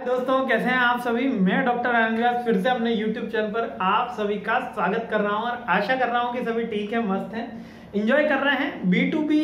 दोस्तों, कैसे हैं आप सभी। मैं डॉक्टर आनंद फिर से अपने YouTube चैनल पर आप सभी का स्वागत कर रहा हूं और आशा कर रहा हूं कि सभी ठीक है, मस्त हैं, एंजॉय कर रहे हैं। B2B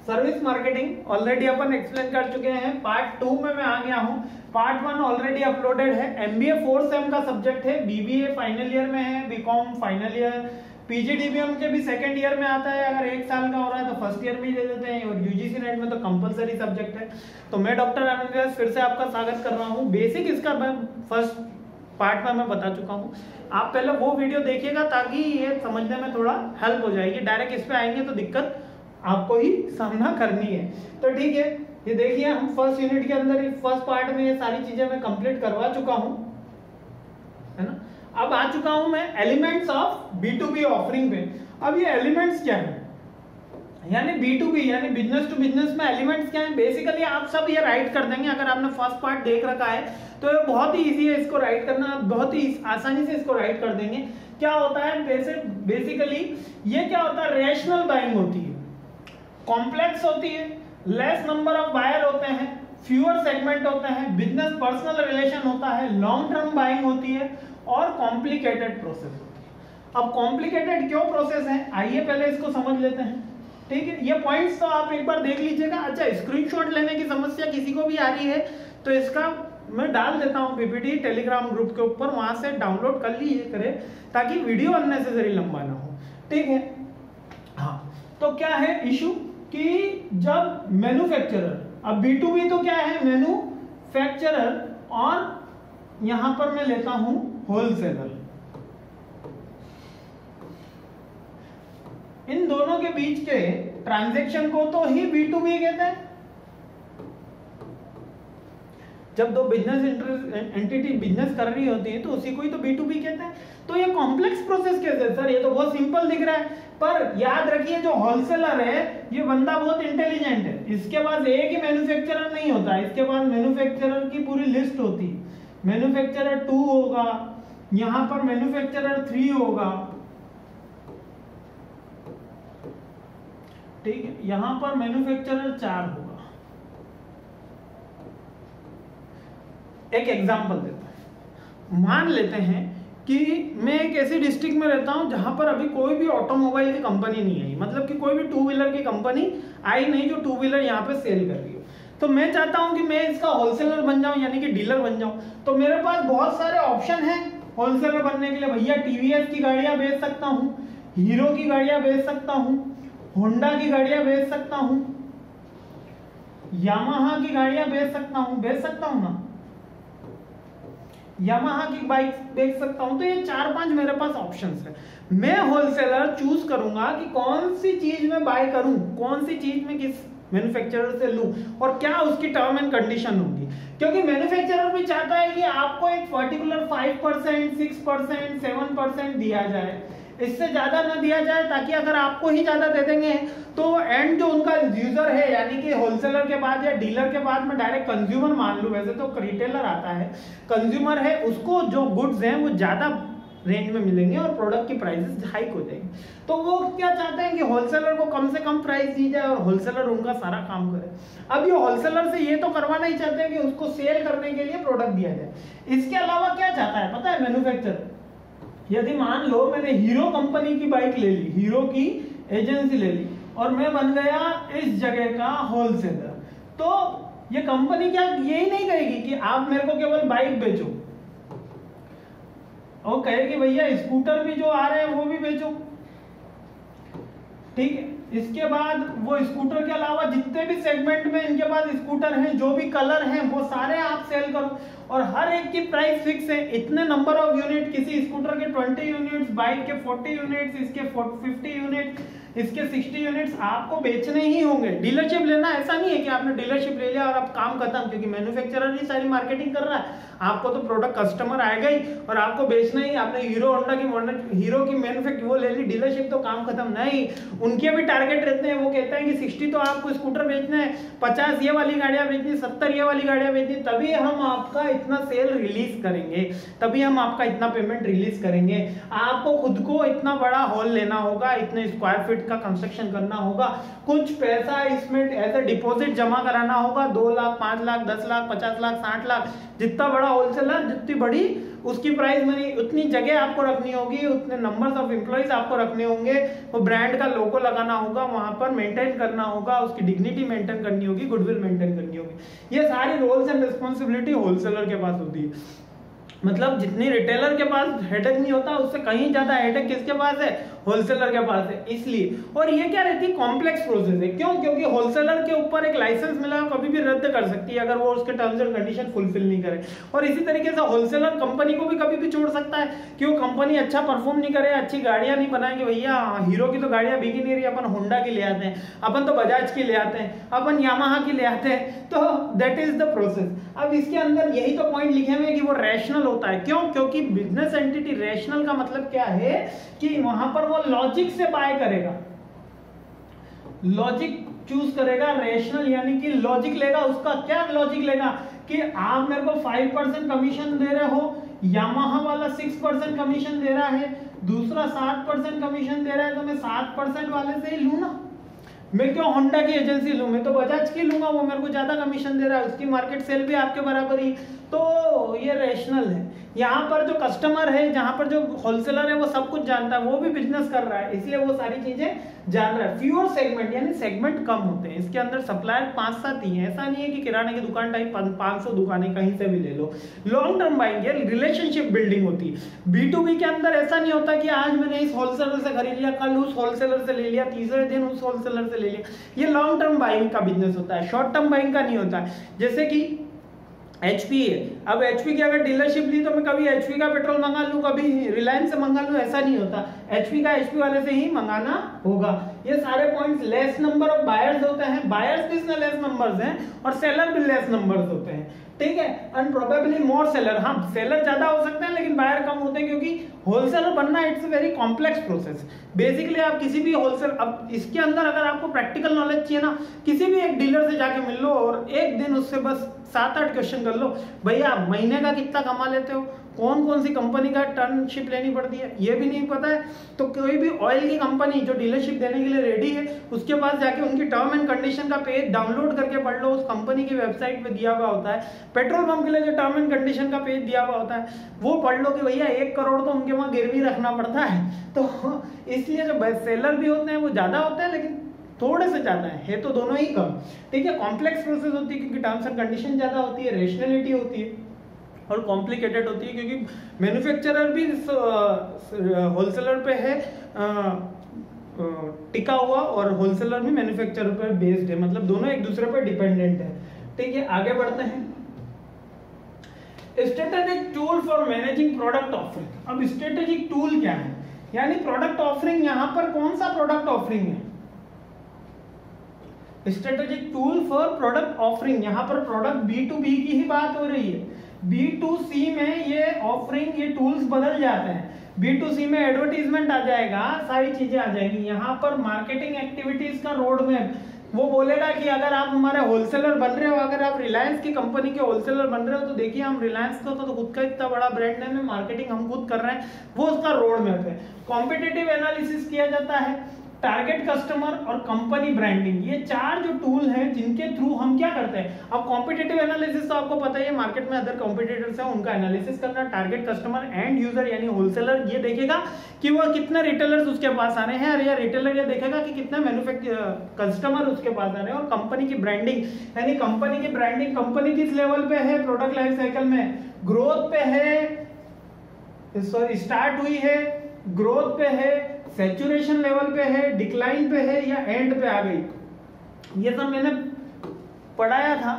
सर्विस मार्केटिंग ऑलरेडी अपन एक्सप्लेन कर चुके हैं। पार्ट 2 में मैं आ गया हूं। पार्ट 1 ऑलरेडी अपलोडेड है। MBA 4 सेम का सब्जेक्ट है, BBA फाइनल ईयर में है, BCom फाइनल ईयर, PGDBM के भी सेकंड ईयर में आता है। अगर 1 साल का हो रहा है तो फर्स्ट ईयर में ही दे देते हैं, और UGC नेट में तो कंपलसरी सब्जेक्ट है। तो मैं डॉक्टर आनंद व्यास फिर से आपका स्वागत कर रहा हूँ। बेसिक इसका मैं फर्स्ट पार्ट में मैं बता चुका हूँ। आप पहले वो वीडियो देखिएगा ताकि ये समझने में थोड़ा हेल्प हो जाएगी। डायरेक्ट इस पे आएंगे तो दिक्कत आपको ही सामना करनी है। तो ठीक है, ये देखिए हम फर्स्ट यूनिट के अंदर फर्स्ट पार्ट में ये सारी चीजें मैं कंप्लीट करवा चुका हूँ, है ना। अब आ चुका हूं मैं एलिमेंट्स ऑफ B2B ऑफरिंग पे। अब ये एलिमेंट्स क्या है, यानी B2B यानी बिजनेस टू बिजनेस में एलिमेंट्स क्या है। बेसिकली आप सब ये राइट कर देंगे। अगर आपने फर्स्ट पार्ट देख रखा है तो ये बहुत ही इजी है इसको राइट करना, आप बहुत ही आसानी से इसको राइट कर देंगे। क्या होता है बेसिकली ये क्या होता है, रेशनल बाइंग होती है, कॉम्प्लेक्स होती है, लेस नंबर ऑफ बायर होते हैं, फ्यूअर सेगमेंट होते हैं, बिजनेस पर्सनल रिलेशन होता है, लॉन्ग टर्म बाइंग होती है और कॉम्प्लिकेटेड प्रोसेस होती है। अब कॉम्प्लिकेटेड क्यों प्रोसेस है, आइए पहले इसको समझ लेते हैं। ठीक है, ये पॉइंट्स तो आप एक बार देख लीजिएगा। अच्छा, स्क्रीनशॉट लेने की समस्या किसी को भी आ रही है तो इसका मैं डाल देता हूं PPT टेलीग्राम ग्रुप के ऊपर, वहां से डाउनलोड कर लीजिए करें ताकि वीडियो अननेसेसरी लंबा ना हो। ठीक है, हाँ, तो क्या है इशू कि जब मैन्युफैक्चरर, अब B2B तो क्या है, मैन्युफैक्चरर, और यहां पर मैं लेता हूं होलसेलर। इन दोनों के बीच के ट्रांजैक्शन को तो ही B2B कहते हैं। जब दो बिजनेस एंटिटी बिजनेस कर रही होती है तो उसी को ही तो B2B कहते हैं। तो ये कॉम्प्लेक्स प्रोसेस कैसे है सर, ये तो बहुत सिंपल दिख रहा है, पर याद रखिए जो होलसेलर है ये बंदा बहुत इंटेलिजेंट है। इसके पास एक ही मैन्युफैक्चरर नहीं होता, इसके पास मैन्युफैक्चरर की पूरी लिस्ट होती है। मैन्युफैक्चरर 2 होगा, यहां पर मैन्युफैक्चरर 3 होगा, ठीक है, यहां पर मैन्युफैक्चरर 4 होगा। एक एग्जांपल देता हूं, मान लेते हैं कि मैं एक ऐसी डिस्ट्रिक्ट में रहता हूं जहां पर अभी कोई भी ऑटोमोबाइल की कंपनी नहीं आई, मतलब कि कोई भी 2 व्हीलर की कंपनी आई नहीं जो 2 व्हीलर यहां पे सेल कर रही हो। तो मैं चाहता हूं कि मैं इसका होलसेलर बन जाऊं, यानी कि डीलर बन जाऊं। तो मेरे पास बहुत सारे ऑप्शन हैं होलसेलर बनने के लिए। भैया TVS की गाड़ियां बेच सकता हूं, हीरो की गाड़ियां बेच सकता हूं, होंडा की गाड़ियां बेच सकता हूं, यामाहा की गाड़ियां बेच सकता हूं ना, यामाहा की बाइक बेच सकता हूं। तो ये 4-5 मेरे पास ऑप्शंस है। मैं होलसेलर चूज करूंगा कि कौन सी चीज में बाय करूं, कौन सी चीज में किस मैन्युफैक्चरर से लूं और क्या उसकी टर्म एंड कंडीशन होगी। क्योंकि मैन्युफैक्चरर भी चाहता है कि आपको एक पर्टिकुलर 5%, 6%, 7% दिया जाए, इससे ज्यादा ना दिया जाए, ताकि अगर आपको ही ज्यादा दे देंगे तो एंड जो उनका यूजर है, यानी कि होलसेलर के बाद या डीलर के बाद में डायरेक्ट कंज्यूमर मान लूं, वैसे तो रिटेलर आता है, कंज्यूमर है, उसको जो गुड्स हैं वो ज्यादा रेंज में मिलेंगे और प्रोडक्ट की प्राइसेस हाइक हो जाएंगे। तो वो क्या चाहते हैं कि होलसेलर को कम से कम प्राइस दी जाए और होलसेलर उनका सारा काम करे। अब ये होलसेलर से ये तो करवाना ही चाहते हैं कि उसको सेल करने के लिए प्रोडक्ट दिया जाए। इसके अलावा क्या चाहता है पता है मैन्युफैक्चरर, यदि मान लो मैंने हीरो कंपनी की बाइक ले ली, हीरो की एजेंसी ले ली और मैं बन गया इस जगह का होलसेलर, तो ये कंपनी क्या यही नहीं कहेगी कि आप मेरे को केवल बाइक बेचो, और कहेगी भैया स्कूटर भी जो आ रहे हैं वो भी बेचो। ठीक है, इसके बाद वो स्कूटर के अलावा जितने भी सेगमेंट में इनके पास स्कूटर हैं, जो भी कलर हैं वो सारे आप सेल करो, और हर एक की प्राइस फिक्स है। इतने नंबर ऑफ यूनिट, किसी स्कूटर के 20 यूनिट्स, बाइक के 40 यूनिट्स, इसके 50 यूनिट, इसके 60 यूनिट्स आपको बेचने ही होंगे। डीलरशिप लेना ऐसा नहीं है कि आपने डीलरशिप ले लिया और अब काम खत्म, क्योंकि मैन्युफैक्चरर ही सारी मार्केटिंग कर रहा है, आपको तो प्रोडक्ट कस्टमर आएगा ही और आपको बेचना ही। आपने हीरो होंडा की हीरो की मैन्युफैक्चर वो ले ली, डीलरशिप तो काम खत्म नहीं। उनके भी टारगेट रहते हैं, वो कहते हैं कि 60 तो आपको स्कूटर बेचना है, 50 ये वाली गाड़ियां बेचनी, 70 ये वाली गाड़ियां बेचनी, तभी हम आपका इतना सेल रिलीज करेंगे, तभी हम आपका इतना पेमेंट रिलीज करेंगे। आपको खुद को इतना बड़ा हॉल लेना होगा, इतने स्क्वायर फीट का कंस्ट्रक्शन करना होगा, कुछ पैसा इसमें एज ए डिपॉजिट जमा कराना होगा, 2 लाख 5 लाख 10 लाख 50 लाख 60 लाख, जितना बड़ा होलसेलर जितनी बड़ी उसकी प्राइस मनी, उतनी जगह आपको रखनी होगी, उतने नंबर्स ऑफ एम्प्लॉइज आपको रखने होंगे, वो ब्रांड का लोगो लगाना होगा, वहां पर मेंटेन करना होगा, उसकी डिग्निटी मेंटेन करनी होगी, गुडविल मेंटेन करनी होगी। ये सारी रोल्स एंड रिस्पॉन्सिबिलिटी होलसेलर के पास होती है। मतलब जितनी रिटेलर के पास हेडेक नहीं होता, उससे कहीं ज्यादा हेडेक किसके पास है? होलसेलर के पास है। इसलिए, और ये क्या रहती है? कॉम्प्लेक्स प्रोसेस है। क्यों? क्योंकि होलसेलर के ऊपर एक लाइसेंस मिला है, कभी भी रद्द कर सकती है अगर वो उसके टर्म्स एंड कंडीशन फुलफिल नहीं करे। और इसी तरीके से होलसेलर कंपनी को भी कभी भी छोड़ सकता है कि वो कंपनी अच्छा परफॉर्म नहीं करे, अच्छी गाड़ियां नहीं बनाएंगे। भैया हीरो की तो गाड़ियां बिकी नहीं रही, अपन होंडा की ले आते हैं, अपन तो बजाज की ले आते हैं, अपन यामाहा की ले आते हैं, तो दैट इज द प्रोसेस। अब इसके अंदर यही तो पॉइंट लिखे हुए हैं कि वो रैशनल होता है। क्यों? क्योंकि बिजनेस एंटिटी रैशनल का मतलब क्या है कि वहां पर वो लॉजिक से बाय करेगा, लॉजिक चूज करेगा। रैशनल यानी कि लॉजिक लेगा। उसका क्या लॉजिक लेगा कि आप मेरे को 5% कमीशन दे रहे हो, यामाहा वाला 6% कमीशन दे रहा है, दूसरा 7% कमीशन दे रहा है, तो मैं 7% वाले से ही लूं ना। मैं क्यों होंडा की एजेंसी लूं? मैं तो बजाज की लूंगा, वो मेरे को ज्यादा कमीशन दे रहा है, उसकी मार्केट सेल भी आपके बराबर ही। तो ये रैशनल है। यहाँ पर जो कस्टमर है, जहां पर जो होलसेलर है, वो सब कुछ जानता है, वो भी बिजनेस कर रहा है, इसलिए वो सारी चीजें जान रहा है। फ्यूअर सेगमेंट यानी सेगमेंट कम होते हैं। इसके अंदर सप्लायर 5-7 ही है। ऐसा नहीं है कि किराने की दुकान टाइप 500 दुकानें कहीं से भी ले लो। लॉन्ग टर्म बाइंग है, रिलेशनशिप बिल्डिंग होती है। B2B के अंदर ऐसा नहीं होता कि आज मैंने इस होलसेलर से खरीद लिया, कल उस होलसेलर से ले लिया, तीसरे दिन उस होलसेलर से ले लिया। ये लॉन्ग टर्म बाइंग का बिजनेस होता है, शॉर्ट टर्म बाइंग का नहीं होता है। जैसे कि HP है, अब HP की अगर डीलरशिप ली तो मैं कभी HP का पेट्रोल मंगा लूं, कभी रिलायंस से मंगा लूं, ऐसा नहीं होता। HP का HP वाले से ही मंगाना होगा। ये सारे points. Less number of buyers होते हैं, बायर्स भी इसमें लेस नंबर्स हैं, और सेलर भी लेस नंबर्स होते हैं, ठीक है। एंड प्रोबेबली मोर सेलर, हाँ सेलर ज्यादा हो सकते हैं लेकिन बायर कम होते हैं, क्योंकि होलसेलर बनना it's a very complex process. Basically आप किसी भी होलसेल, अब इसके अंदर अगर आपको प्रैक्टिकल नॉलेज चाहिए ना, किसी भी एक डीलर से जाके मिल लो और एक दिन उससे बस 7-8 क्वेश्चन कर लो। भैया महीने का कितना कमा लेते हो, कौन कौन सी कंपनी का टर्नशिप लेनी पड़ती है, ये भी नहीं पता है, तो कोई भी ऑयल की कंपनी जो डीलरशिप देने के लिए रेडी है, उसके पास जाके उनकी टर्म एंड कंडीशन का पेज डाउनलोड करके पढ़ लो। उस कंपनी की वेबसाइट पे दिया हुआ होता है। पेट्रोल पंप के लिए जो टर्म एंड कंडीशन का पेज दिया हुआ होता है, वो पढ़ लो कि भैया 1 करोड़ तो उनके वहां गिरवी रखना पड़ता है। तो इसलिए जो बेस्ट सेलर भी होते हैं वो ज्यादा होते हैं, लेकिन थोड़े से ज्यादा है तो दोनों ही कम, ठीक है। कॉम्प्लेक्स प्रोसेस होती है क्योंकि टर्म्स एंड कंडीशन ज्यादा होती है, रेशनलिटी होती है, और कॉम्प्लिकेटेड होती है क्योंकि मैन्युफैक्चरर भी होलसेलर पे है टिका हुआ, और होलसेलर भी मैन्युफैक्चरर पर बेस्ड है, मतलब दोनों एक दूसरे पर डिपेंडेंट है, ठीक है। आगे बढ़ते हैं। Strategic tool for managing product offering. अब स्ट्रेटेजिक टूल क्या है, यानी प्रोडक्ट ऑफरिंग। यहां पर कौन सा प्रोडक्ट ऑफरिंग है? Strategic tool for product offering. यहां पर प्रोडक्ट B2B की ही बात हो रही है। B2C में ये ऑफरिंग, ये टूल्स बदल जाते हैं। B2C में एडवर्टीजमेंट आ जाएगा, सारी चीजें आ जाएंगी। यहाँ पर मार्केटिंग एक्टिविटीज का रोड मैप, वो बोलेगा कि अगर आप हमारे होलसेलर बन रहे हो, अगर आप रिलायंस की कंपनी के होलसेलर बन रहे हो, तो देखिए हम रिलायंस का तो खुद का इतना बड़ा ब्रांड है, मार्केटिंग हम खुद कर रहे हैं, वो उसका रोड मैप है। कॉम्पिटिटिव एनालिसिस किया जाता है, टारगेट कस्टमर और कंपनी ब्रांडिंग, ये 4 जो टूल हैं जिनके थ्रू हम क्या करते हैं। अब कॉम्पिटिटिव एनालिसिस तो आपको पता ही है, मार्केट में अदर कॉम्पिटिटर्स हैं उनका एनालिसिस करना। टारगेट कस्टमर एंड यूजर यानी होलसेलर ये देखेगा कि वो कितने रिटेलर्स उसके पास आ रहे हैं, और या रिटेलर ये देखेगा कि कितने कस्टमर उसके पास आ रहे हैं। और कंपनी की ब्रांडिंग यानी कंपनी की ब्रांडिंग, कंपनी किस लेवल पे है प्रोडक्ट लाइफ साइकिल में, ग्रोथ पे है, सॉरी स्टार्ट हुई है, ग्रोथ पे है, सैचुरेशन लेवल पे है, डिक्लाइन पे है, या एंड पे आ गई। ये सब मैंने पढ़ाया था,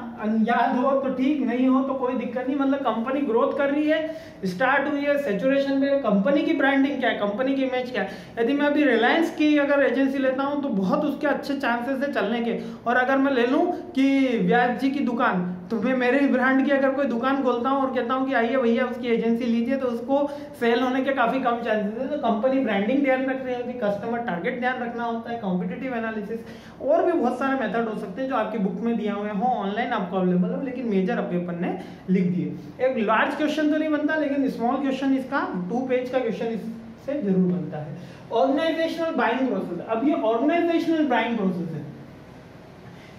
याद हो तो ठीक, नहीं हो तो कोई दिक्कत नहीं। मतलब कंपनी ग्रोथ कर रही है, स्टार्ट हुई है, सैचुरेशन पे। कंपनी की ब्रांडिंग क्या है, कंपनी की इमेज क्या है। यदि मैं अभी रिलायंस की अगर एजेंसी लेता हूं तो बहुत उसके अच्छे चांसेस है चलने के। और अगर मैं ले लूं कि व्यास जी की दुकान, तो मैं मेरे ब्रांड की अगर कोई दुकान खोलता हूं और कहता हूं कि आइए भैया उसकी एजेंसी लीजिए, तो उसको सेल होने के काफी कम चांसेस है। तो कंपनी ब्रांडिंग ध्यान रख रही होती है, कस्टमर टारगेट ध्यान रखना होता है, कॉम्पिटिटिव एनालिसिस, और भी बहुत सारे मेथड हो सकते हैं जो आपकी बुक में दिया हुए हो, ऑनलाइन आपको अवेलेबल हो, लेकिन मेजर अभी अपन ने लिख दिए। एक लार्ज क्वेश्चन तो नहीं बनता, लेकिन स्मॉल क्वेश्चन इसका 2 पेज का क्वेश्चन से जरूर बनता है। ऑर्गेनाइजेशनल बाइंग प्रोसेस, अब ये ऑर्गेनाइजेशनल बाइंग प्रोसेस है।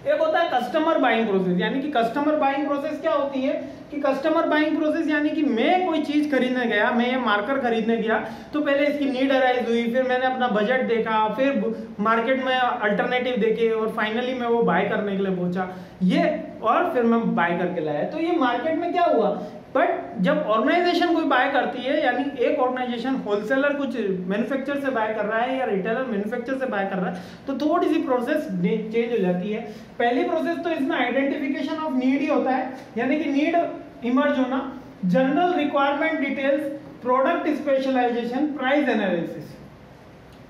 एक होता है कस्टमर बाइंग प्रोसेस, यानी कि कस्टमर बाइंग प्रोसेस क्या होती है कि कस्टमर बाइंग प्रोसेस यानी कि मैं कोई चीज खरीदने गया, मैं ये मार्कर खरीदने गया, तो पहले इसकी नीड अराइज हुई, फिर मैंने अपना बजट देखा, फिर मार्केट में अल्टरनेटिव देखे और फाइनली मैं वो बाय करने के लिए पहुंचा, ये और फिर मैं बाय करके लाया। तो ये मार्केट में क्या हुआ, बट जब ऑर्गेनाइजेशन कोई बाय करती है, यानी एक ऑर्गेनाइजेशन होलसेलर कुछ मैन्युफैक्चरर से बाय कर रहा है या रिटेलर मैन्युफैक्चरर से बाय कर रहा है, तो थोड़ी सी प्रोसेस चेंज हो जाती है। पहली प्रोसेस तो इसमें आइडेंटिफिकेशन ऑफ नीड ही होता है, यानी कि नीड इमर्ज होना, general requirement details, product specialisation, price analysis.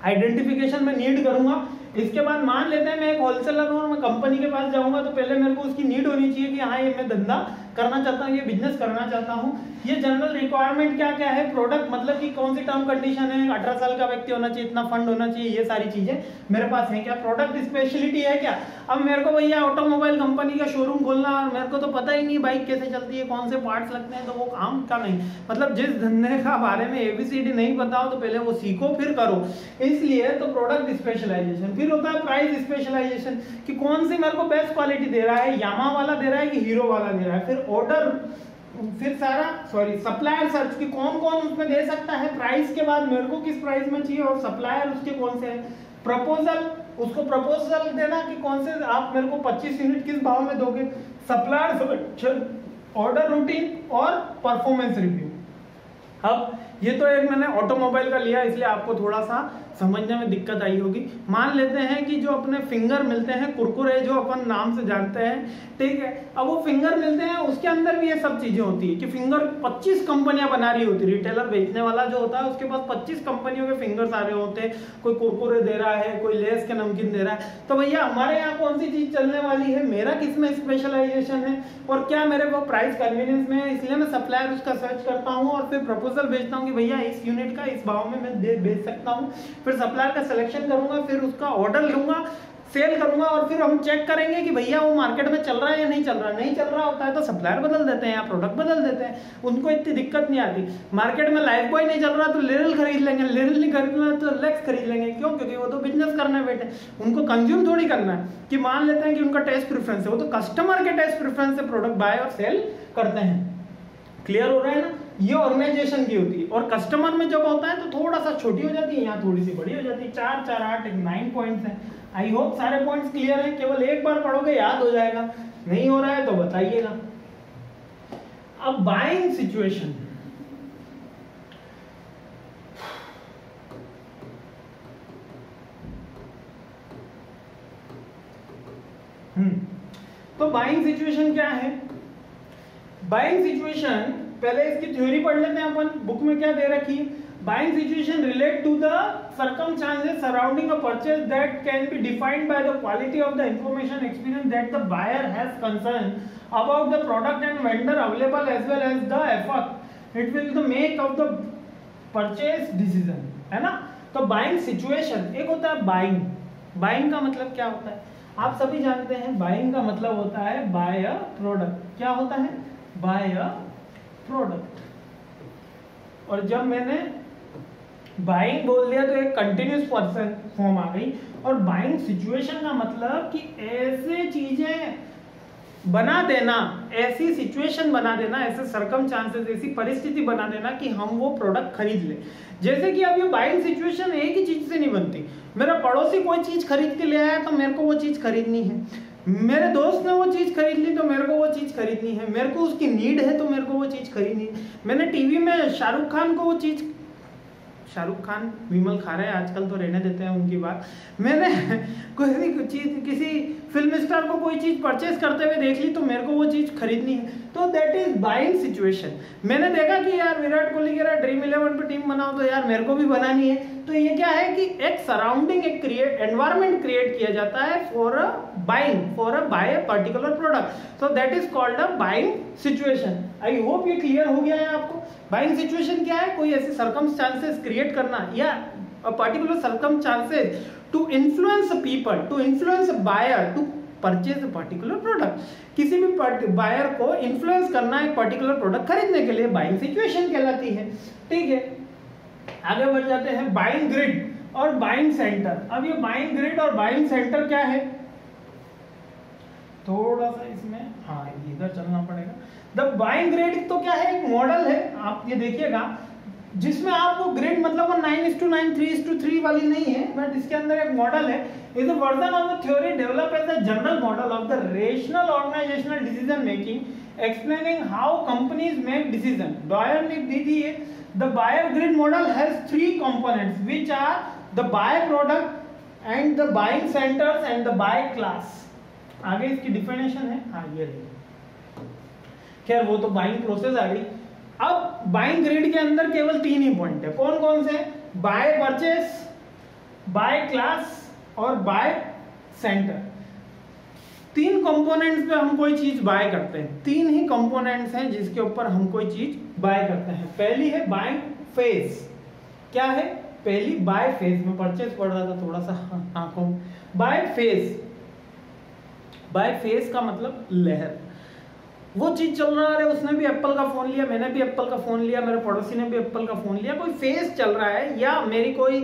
Identification में नीड करूंगा, इसके बाद मान लेते हैं मैं एक होलसेलर हूं और मैं कंपनी के पास जाऊंगा, तो पहले मेरे को उसकी नीड होनी चाहिए कि हाँ ये मैं धंधा करना चाहता हूँ, ये बिजनेस करना चाहता हूँ। ये जनरल रिक्वायरमेंट क्या क्या है, प्रोडक्ट मतलब कि कौन सी टर्म कंडीशन है, 18 साल का व्यक्ति होना चाहिए, इतना फंड होना चाहिए, ये सारी चीजें मेरे पास है क्या, प्रोडक्ट स्पेशलिटी है क्या। अब मेरे को भैया ऑटोमोबाइल कंपनी का शोरूम खोलना और मेरे को तो पता ही नहीं बाइक कैसे चलती है, कौन से पार्ट्स लगते हैं, तो वो काम का नहीं, मतलब जिस धंधे का बारे में ABCD नहीं पता हो तो पहले वो सीखो फिर करो, इसलिए तो प्रोडक्ट स्पेशलाइजेशन। फिर होता है प्राइस स्पेशलाइजेशन कि कौन सी मेरे को बेस्ट क्वालिटी दे रहा है, यामा वाला दे रहा है कि हीरो वाला दे रहा है। फिर ऑर्डर, फिर सप्लायर सर्च कि कौन कौन उसमें दे सकता है, प्राइस के बाद मेरे को किस प्राइस में चाहिए और सप्लायर उसके कौन से हैं। प्रपोजल, उसको प्रपोजल देना कि कौन से आप मेरे को 25 यूनिट किस भाव में दोगे। सप्लायर सिलेक्शन, ऑर्डर रूटीन और परफॉर्मेंस रिव्यू। अब ये तो एक मैंने ऑटोमोबाइल का लिया, इसलिए आपको थोड़ा सा समझने में दिक्कत आई होगी। मान लेते हैं कि जो अपने फिंगर मिलते हैं, कुरकुरे जो अपन नाम से जानते हैं, ठीक है, अब वो फिंगर मिलते हैं, उसके अंदर भी ये सब चीजें होती है कि फिंगर 25 कंपनियां बना रही होती है। रिटेलर बेचने वाला जो होता है उसके पास 25 कंपनियों के फिंगर्स आ रहे होते हैं, कोई कुरकुरे दे रहा है, कोई लेस के नमकीन दे रहा है। तो भैया हमारे यहाँ कौन सी चीज चलने वाली है, मेरा किसमें स्पेशलाइजेशन है और क्या मेरे को प्राइस कन्वीनियंस में है, इसलिए मैं सप्लायर उसका सर्च करता हूँ और फिर प्रपोजल भेजता हूँ कि भैया इस यूनिट का इस भाव में मैं बेच सकता हूँ। फिर सप्लायर का सिलेक्शन करूंगा, फिर उसका ऑर्डर लूंगा, सेल करूंगा और फिर हम चेक करेंगे कि भैया वो मार्केट में चल रहा है या नहीं चल रहा। नहीं चल रहा होता है तो सप्लायर बदल देते हैं या प्रोडक्ट बदल देते हैं, उनको इतनी दिक्कत नहीं आती। मार्केट में लाइफ बॉय नहीं चल रहा तो लिरिल खरीद लेंगे, लिरिल नहीं खरीदना तो लेक्स खरीद लेंगे। क्यों? क्योंकि वो तो बिजनेस करने बैठे, उनको कंज्यूम थोड़ी करना है कि मान लेते हैं कि उनका टेस्ट प्रेफरेंस है, वो तो कस्टमर के टेस्ट प्रेफरेंस से प्रोडक्ट बाय और सेल करते हैं। क्लियर हो रहा है ना? ये ऑर्गेनाइजेशन की होती है। और कस्टमर में जब होता है तो थोड़ा सा छोटी हो जाती है, यहाँ थोड़ी सी बड़ी हो जाती है। 4 4 8 9 पॉइंट्स हैं। आई होप सारे पॉइंट्स क्लियर हैं, केवल एक बार पढ़ोगे याद हो जाएगा, नहीं हो रहा है तो बताइएगा। अब बाइंग सिचुएशन, तो बाइंग सिचुएशन क्या है? बाइंग सिचुएशन, पहले इसकी थ्योरी पढ़ लेते हैं अपन, बुक में क्या दे रखी है। Buying situation relate to the circumstances surrounding a purchase that can be defined by the quality of the information experience that the buyer has concern about the product and vendor available as well as the effort it will the make of the purchase decision, है ना? तो buying situation, एक होता है buying. Buying का मतलब क्या होता है आप सभी जानते हैं। बाइंग का मतलब होता है बाय अ प्रोडक्ट। क्या होता है? Buy a product. और जब मैंने बाइंग बोल दिया तो एक कंटिन्यूस पर्सन फॉर्म आ गई। और बाइंग सिचुएशन का मतलब कि ऐसे चीजें बना देना, ऐसी सिचुएशन बना देना, ऐसे सर्कमस्टांसेस, ऐसी परिस्थिति बना देना कि हम वो प्रोडक्ट खरीद ले। जैसे कि अब ये बाइंग सिचुएशन एक ही चीज से नहीं बनती। मेरा पड़ोसी कोई चीज खरीद के ले आया तो मेरे को वो चीज खरीदनी है, मेरे दोस्त ने वो चीज खरीद ली तो मेरे को वो चीज खरीदनी है, मेरे को उसकी नीड है तो मेरे को वो चीज खरीदनी है। मैंने टीवी में शाहरुख खान को वो चीज, शाहरुख खान विमल खा रहे हैं आजकल तो रहने देते हैं उनकी बात। मैंने कोई चीज, किसी फिल्म स्टार को कोई चीज परचेज करते हुए देख ली तो मेरे को वो चीज खरीदनी है, तो दैट इज बाइंग सिचुएशन। मैंने देखा कि यार विराट कोहली कह रहा है ड्रीम 11 पे टीम बनाओ तो यार मेरे को भी बनानी है। तो ये क्या है कि एक सराउंडिंग, एक एनवायरमेंट क्रिएट किया जाता है for a buying, for a buy a particular product. So that is called a buying situation. I hope ये क्लियर हो गया है आपको। बाइंग सिचुएशन क्या है? कोई ऐसे सर्कमस्टांसेस क्रिएट करना या a particular circumstances to influence people, to influence buyer to purchase a particular product. किसी भी बायर को इन्फ्लुएंस करना एक पर्टिकुलर प्रोडक्ट खरीदने के लिए बाइंग सिचुएशन कहलाती है। ठीक है, आगे बढ़ जाते हैं बाइंग ग्रिड और बाइंग सेंटर। अब ये बाइंग ग्रिड और बाइंग सेंटर क्या है, थोड़ा सा इसमें हाँ इधर चलना पड़ेगा। द बाइंग ग्रिड तो क्या है, एक मॉडल है, आप ये देखिएगा जिसमें आपको ग्रिड मतलब वो 9:9 3:3 वाली नहीं है, बट इसके अंदर एक मॉडल है। Is a version of the theory develop as a general model of the rational organisational decision making explaining how companies make decision. Dwyer ने दी थी ये। The buyer grid model has 3 components which are the buy product and the buying centres and the buy class. आगे इसकी definition है, हाँ ये रही। खैर वो तो बाइंग प्रोसेस आ गई। अब बाइंग ग्रिड के अंदर केवल 3 ही पॉइंट है, कौन कौन से, बाय परचेस, बाय क्लास और बाय सेंटर। 3 कंपोनेंट्स पे हम कोई चीज बाय करते हैं, 3 ही कंपोनेंट्स हैं जिसके ऊपर हम कोई चीज बाय करते हैं। पहली है बाइंग फेज। क्या है पहली, बाय फेज। में परचेस पढ़ रहा था थोड़ा सा आंखों। बाय फेज, बाय फेज का मतलब लहर। वो चीज चल रहा है, उसने भी एप्पल का फोन लिया, मैंने भी एप्पल का फोन लिया, मेरे पड़ोसी ने भी एप्पल का फोन लिया, कोई फेज चल रहा है, या मेरी कोई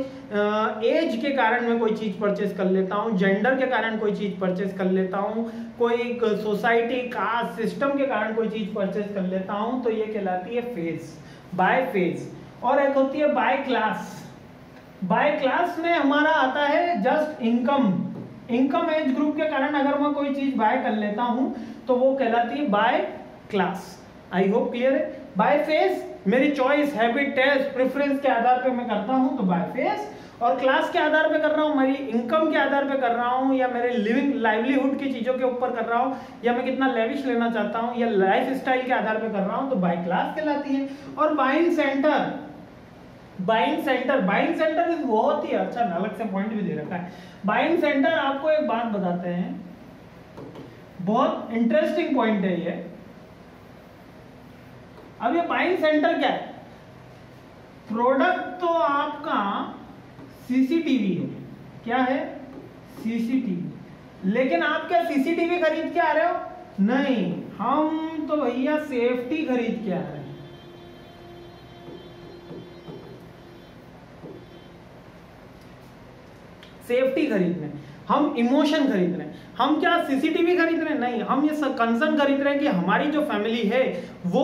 एज के कारण मैं कोई चीज परचेस कर लेता हूँ, जेंडर के कारण कोई चीज परचेस कर लेता हूँ, कोई सोसाइटी कास्ट सिस्टम के कारण कोई चीज परचेस कर लेता हूँ, तो ये कहलाती है फेज, बाय फेज। और एक होती है बाय क्लास। बाय क्लास में हमारा आता है just income, income age group के कारण अगर मैं कोई चीज बाय कर लेता हूं तो वो कहलाती है buy class. I hope clear है। बाय फेज मेरी चॉइस, हैबिट, टेस्ट, प्रेफरेंस के आधार पे मैं करता हूं तो बाय फेज, और क्लास के आधार पे कर रहा हूं, मेरी इनकम के आधार पे कर रहा हूं, या मेरे लिविंग लाइवलीहुड की चीजों के ऊपर कर रहा हूं, या मैं कितना लेविश लेना चाहता हूं, या लाइफ स्टाइल के आधार पे कर रहा हूं तो बाय क्लास कहलाती है। और buying centre, buying centre, buying centre इस बहुत ही अच्छा, अलग से पॉइंट भी दे रखा है। बाइंग सेंटर आपको एक बात बताते हैं, बहुत इंटरेस्टिंग पॉइंट है ये। अब ये बाइंग सेंटर क्या है, प्रोडक्ट तो आपका सीसीटीवी है, क्या है, सीसीटीवी, लेकिन आप क्या सीसीटीवी खरीद के आ रहे हो, नहीं, हम तो भैया सेफ्टी खरीद के आ रहे हैं। सेफ्टी खरीद रहे हैं, हम इमोशन खरीद रहे हैं। हम क्या सीसीटीवी खरीद रहे हैं, नहीं, हम ये कंसर्न खरीद रहे हैं कि हमारी जो फैमिली है वो,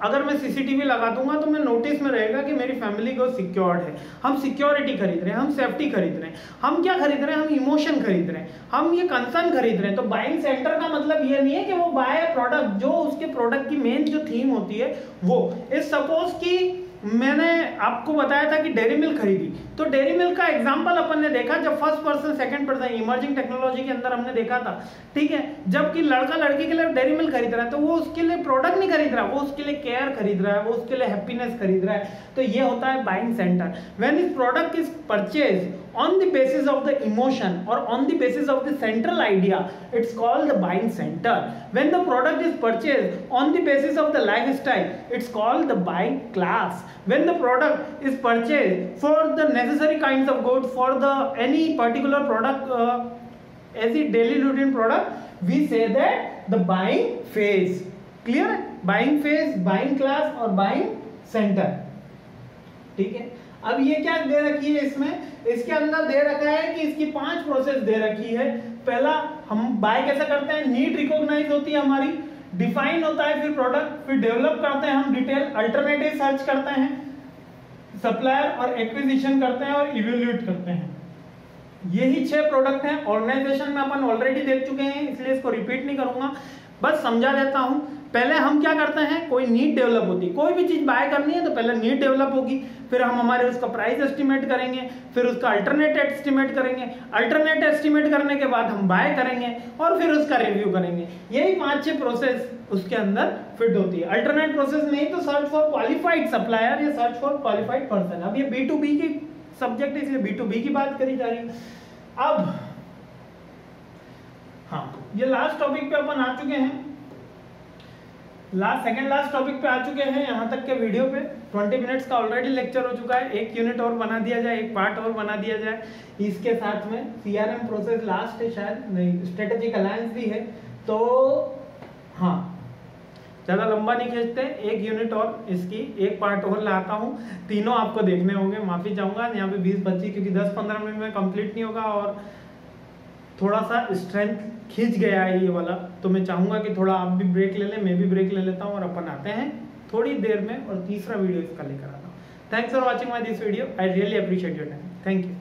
अगर मैं सीसीटीवी लगा दूंगा तो मैं नोटिस में रहेगा कि मेरी फैमिली को सिक्योर्ड है। हम सिक्योरिटी खरीद रहे हैं, हम सेफ्टी खरीद रहे हैं। हम क्या खरीद रहे हैं, हम इमोशन खरीद रहे हैं, हम ये कंसर्न खरीद रहे हैं। तो बाइंग सेंटर का मतलब ये नहीं है कि वो बाय प्रोडक्ट, जो उसके प्रोडक्ट की मेन जो थीम होती है वो इस सपोज की मैंने आपको बताया था कि डेयरी मिल्क खरीदी, तो डेयरी मिल्क का एग्जांपल अपन ने देखा जब first person second person emerging technology के अंदर हमने देखा था, ठीक है। जबकि लड़का लड़की के लिए डेयरी मिल्क खरीद रहा है तो वो उसके लिए प्रोडक्ट नहीं खरीद रहा, वो उसके लिए केयर खरीद रहा है, वो उसके लिए हैप्पीनेस खरीद रहा है। तो ये होता है buying centre. When this product is purchase on the basis of the emotion or on the basis of the central idea, it's called the buying center. When the product is purchased on the basis of the lifestyle, it's called the buying class. When the product is purchased for the necessary kinds of goods, for the any particular product as a daily routine product, we say that the buying phase. Clear? Buying phase, buying class और buying center. ठीक है। अब ये क्या दे रखी है इसमें, इसके अंदर दे रखा है कि इसकी 5 प्रोसेस दे रखी है। पहला, हम बाय कैसे करते हैं, नीड रिकॉग्नाइज होती है हमारी, डिफाइन होता है फिर प्रोडक्ट, फिर डेवलप करते हैं हम डिटेल, अल्टरनेटिव सर्च करते हैं, सप्लायर और एक्विजिशन करते हैं और इवेल्यूएट करते हैं। यही 6 प्रोडक्ट हैं। ऑर्गेनाइजेशन में अपन ऑलरेडी देख चुके हैं, इसलिए इसको रिपीट नहीं करूंगा, बस समझा देता हूं। पहले हम क्या करते हैं, कोई नीड डेवलप होती है, कोई भी चीज बाय करनी है तो पहले नीड डेवलप होगी, फिर हम हमारे उसका प्राइस एस्टिमेट करेंगे, फिर उसका अल्टरनेट एस्टिमेट करेंगे, अल्टरनेट एस्टिमेट करने के बाद हम बाय करेंगे और फिर उसका रिव्यू करेंगे। यही 5-6 प्रोसेस उसके अंदर फिट होती है। अल्टरनेट प्रोसेस में ही तो सर्च फॉर क्वालिफाइड सप्लायर या सर्च फॉर क्वालिफाइड पर्सन। अब ये B2B की सब्जेक्ट है इसलिए B2B की बात करी जा रही है। अब हाँ, ये लास्ट टॉपिक पे अपन आ चुके हैं, सेकंड लास्ट टॉपिक पे आ चुके हैं। यहाँ तक के वीडियो पे 20 मिनट्स का ऑलरेडी लेक्चर हो चुका है। एक यूनिट और बना दिया जाए, एक पार्ट और बना दिया जाए। इसके साथ में CRM प्रोसेस लास्ट है शायद, नहीं, स्ट्रेटेजिक अलायंस भी है। तो हाँ, ज़्यादा लंबा नहीं खींचते, एक यूनिट और इसकी एक पार्ट और लाता हूँ, तीनों आपको देखने होंगे। माफ़ी चाहूँगा यहाँ पे 20-25 क्योंकि 10-15 मिनट में कंप्लीट नहीं होगा और थोड़ा सा स्ट्रेंथ खींच गया है ये वाला, तो मैं चाहूँगा कि थोड़ा आप भी ब्रेक ले लें, मैं भी ब्रेक ले लेता हूँ और अपन आते हैं थोड़ी देर में और तीसरा वीडियो इसका लेकर आता हूँ। Thanks for watching my this video, I really appreciate your time, thank you.